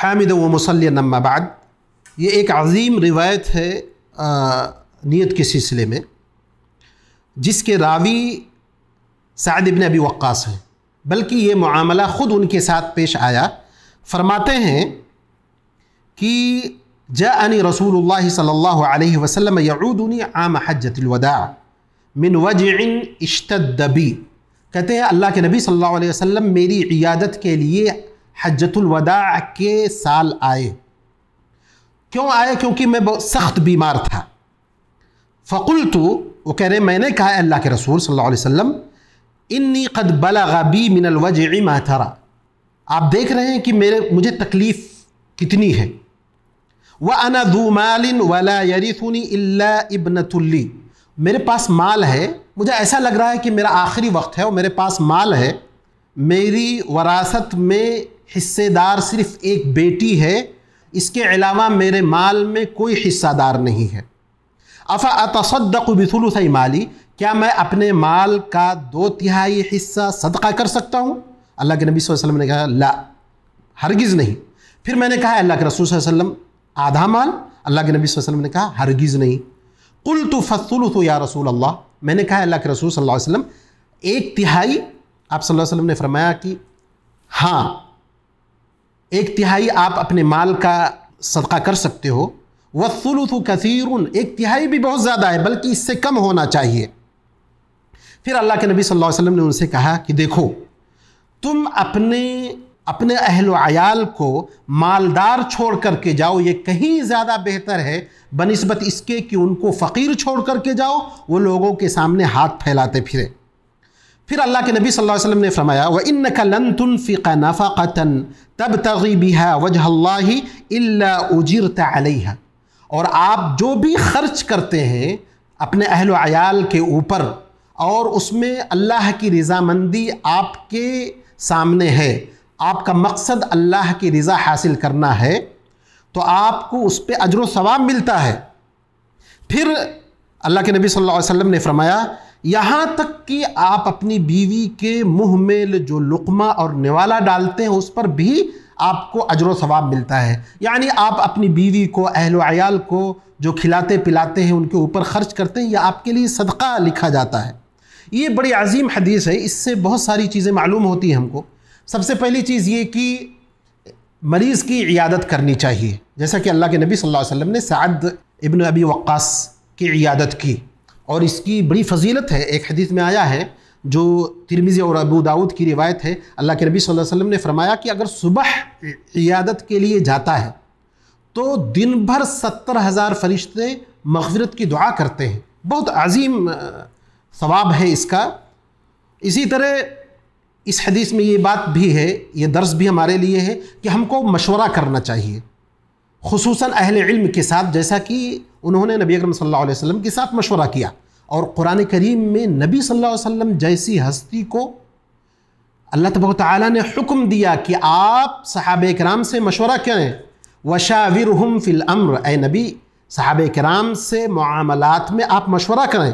हामिद व मुसल्लियन अम्मा बाद। ये एक अज़ीम रिवायत है नियत के सिलसिले में, जिसके रावी साद इब्न अबी वक्कास हैं, बल्कि ये मुआमला ख़ुद उनके साथ पेश आया। फरमाते हैं कि जाअनी रसूलुल्लाह सल्लल्लाहु अलैहि वसल्लम यऊदुनी आम हज्जतिल वदा मिन वजइन इश्तद्द बी। कहते हैं अल्लाह के नबी सल्लल्लाहु अलैहि वसल्लम मेरी इयादत के लिए हज्जतुल वदा के साल आए। क्यों आए? क्योंकि मैं बहुत सख्त बीमार था। फ़कुल्तु, वो कह रहे मैंने कहा अल्लाह के रसूल सल्लल्लाहु अलैहि वसल्लम इन्नी क़द बलग़ बी मिनल वजइ मा तरा। आप देख रहे हैं कि मुझे तकलीफ़ कितनी है। व अना ज़ू मालिन वला यरिथुनी इल्ला इब्नतुल ली। मेरे पास माल है, मुझे ऐसा लग रहा है कि मेरा आखिरी वक्त है और मेरे पास माल है, मेरी वरासत में हिस्सेदार सिर्फ़ एक बेटी है, इसके अलावा मेरे माल में कोई हिस्सादार नहीं है। अफ़ा अतसद्दक़ु बिथुलुसै माली, क्या मैं अपने माल का 2/3 हिस्सा सदका कर सकता हूँ? अल्लाह के नबी सल्लल्लाहु अलैहि वसल्लम ने कहा ला, हरगिज़ नहीं। फिर मैंने कहा अल्लाह के रसूल सल्लल्लाहु अलैहि वसल्लम आधा माल? अल्लाह के नबी सल्लल्लाहु अलैहि वसल्लम ने कहा हरगिज़ नहीं। क़ुल्तु फ़स्सुलुसु या रसूल अल्लाह, मैंने कहा अल्लाह के रसूल सल्लल्लाहु अलैहि वसल्लम 1/3? आप सल्लल्लाहु अलैहि वसल्लम ने फरमाया कि हाँ, 1/3 आप अपने माल का सदका कर सकते हो। वस्सुलुसु कसीरुन, 1/3 भी बहुत ज़्यादा है, बल्कि इससे कम होना चाहिए। फिर अल्लाह के नबी सल्लल्लाहु अलैहि वसल्लम ने उनसे कहा कि देखो, तुम अपने अहल अयाल को मालदार छोड़ करके जाओ, ये कहीं ज़्यादा बेहतर है बनिस्बत इसके कि उनको फ़कीर छोड़ करके जाओ, वो लोगों के सामने हाथ फैलाते फिरे। फिर अल्लाह के नबी सल्लल्लाहु अलैहि वसल्लम ने फरमाया व इन्नका लन तुनफ़िक़ नफ़क़तन तब्तग़ी बिहा वजहल्लाहि इल्ला उजिरता अलैहा। और आप जो भी खर्च करते हैं अपने अहल अयाल के ऊपर और उसमें अल्लाह की रज़ामंदी आपके सामने है, आपका मकसद अल्लाह की रज़ा हासिल करना है, तो आपको उस पर अज्र व सवाब मिलता है। फिर अल्लाह के नबी सल्लल्लाहु अलैहि वसल्लम ने फरमाया यहाँ तक कि आप अपनी बीवी के मुँह में जो लुक़मा और निवाला डालते हैं उस पर भी आपको अज्र व सवाब मिलता है। यानी आप अपनी बीवी को, अहल अयाल को जो खिलाते पिलाते हैं, उनके ऊपर ख़र्च करते हैं, यह आपके लिए सदका लिखा जाता है। ये बड़ी अजीम हदीस है, इससे बहुत सारी चीज़ें मालूम होती हैं हमको। सबसे पहली चीज़ ये कि मरीज़ की इयादत करनी चाहिए, जैसा कि अल्लाह के नबी सल्लल्लाहु अलैहि वसल्लम ने साद इब्न अबी वक्कास की इयादत की, और इसकी बड़ी फजीलत है। एक हदीस में आया है जो तिरमिज़ी और अबू दाऊद की रिवायत है, अल्लाह के नबी सल्लल्लाहु अलैहि वसल्लम ने फरमाया कि अगर सुबह इयादत के लिए जाता है तो दिन भर 70,000 फरिश्ते मग़फ़िरत की दुआ करते हैं। बहुत अजीम सवाब है इसका। इसी तरह इस हदीस में ये बात भी है, ये दर्स भी हमारे लिए है कि हमको मशवरा करना चाहिए, खुसूसन अहले इल्म के साथ, जैसा कि उन्होंने नबी अकरम सल्लल्लाहु अलैहि वसल्लम के साथ मशवरा किया। और कुरान करीम में नबी सल्लल्लाहु अलैहि वसल्लम जैसी हस्ती को अल्लाह तबारक तआला ने हुक्म दिया कि आप सहाबे किराम से मशवरा करें, वशाविरहुम फिल अम्र, ए नबी सहाबे किराम से मुआमलात में आप मशवरा करें।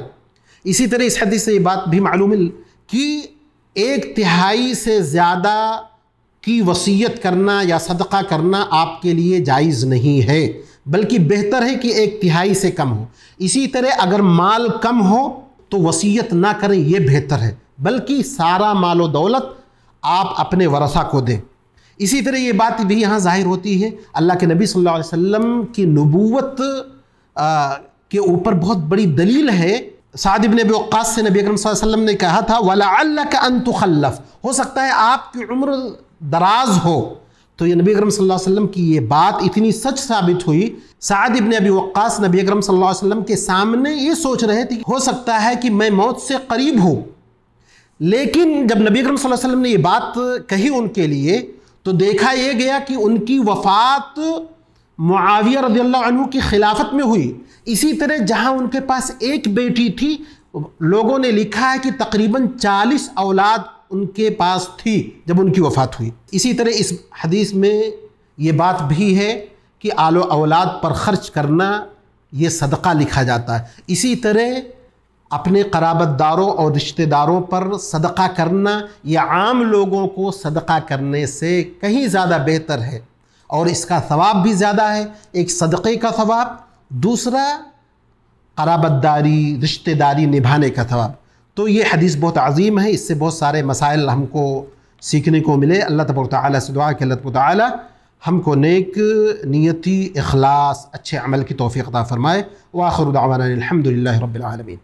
इसी तरह इस हदीस से ये बात भी मालूम है कि 1/3 से ज़्यादा की वसीयत करना या सदका करना आपके लिए जायज़ नहीं है, बल्कि बेहतर है कि 1/3 से कम हो। इसी तरह अगर माल कम हो तो वसीयत ना करें, ये बेहतर है, बल्कि सारा मालो दौलत आप अपने वरसा को दें। इसी तरह ये बात भी यहाँ ज़ाहिर होती है, अल्लाह के नबी सल्लल्लाहु अलैहि वसल्लम की नबूवत के ऊपर बहुत बड़ी दलील है। साद इब्न अबी वक्कास से नबी अकरम सल्लल्लाहु अलैहि वसल्लम ने कहा था वलअल्लक अन तुखल्लफ, हो सकता है आपकी उम्र दराज हो। तो ये नबी अकरम सल्लल्लाहु अलैहि वसल्लम की ये बात इतनी सच साबित हुई। साद इब्न अबी वक्कास नबी अकरम सल्लल्लाहु अलैहि वसल्लम के सामने ये सोच रहे थे हो सकता है कि मैं मौत से करीब हूँ, लेकिन जब नबी अकरम सल्लल्लाहु अलैहि वसल्लम ने ये बात कही उनके लिए तो देखा ये गया कि उनकी वफ़ात मुआविया रज़ियल्लाहु अन्हु की खिलाफत में हुई। इसी तरह जहाँ उनके पास एक बेटी थी, लोगों ने लिखा है कि तकरीबन 40 औलाद उनके पास थी जब उनकी वफ़ात हुई। इसी तरह इस हदीस में ये बात भी है कि आलो औलाद पर ख़र्च करना ये सदका लिखा जाता है। इसी तरह अपने क़राबतदारों और रिश्तेदारों पर सदका करना या आम लोगों को सदका करने से कहीं ज़्यादा बेहतर है। और इसका सवाब भी ज़्यादा है, एक सदक़े का सवाब, दूसरा क़राबतदारी रिश्तेदारी निभाने का सवाब। तो ये हदीस बहुत अजीम है, इससे बहुत सारे मसाइल हमको सीखने को मिले। अल्लाह तबारक व तआला से दुआ कि अल्लाह तबारक व तआला हमको नेक नियति, इखलास, अच्छे अमल की तौफ़ीक़ अता फ़रमाए। व आखिरु दअवाना अनिल हम्दुलिल्लाहि रब्बिल आलमीन।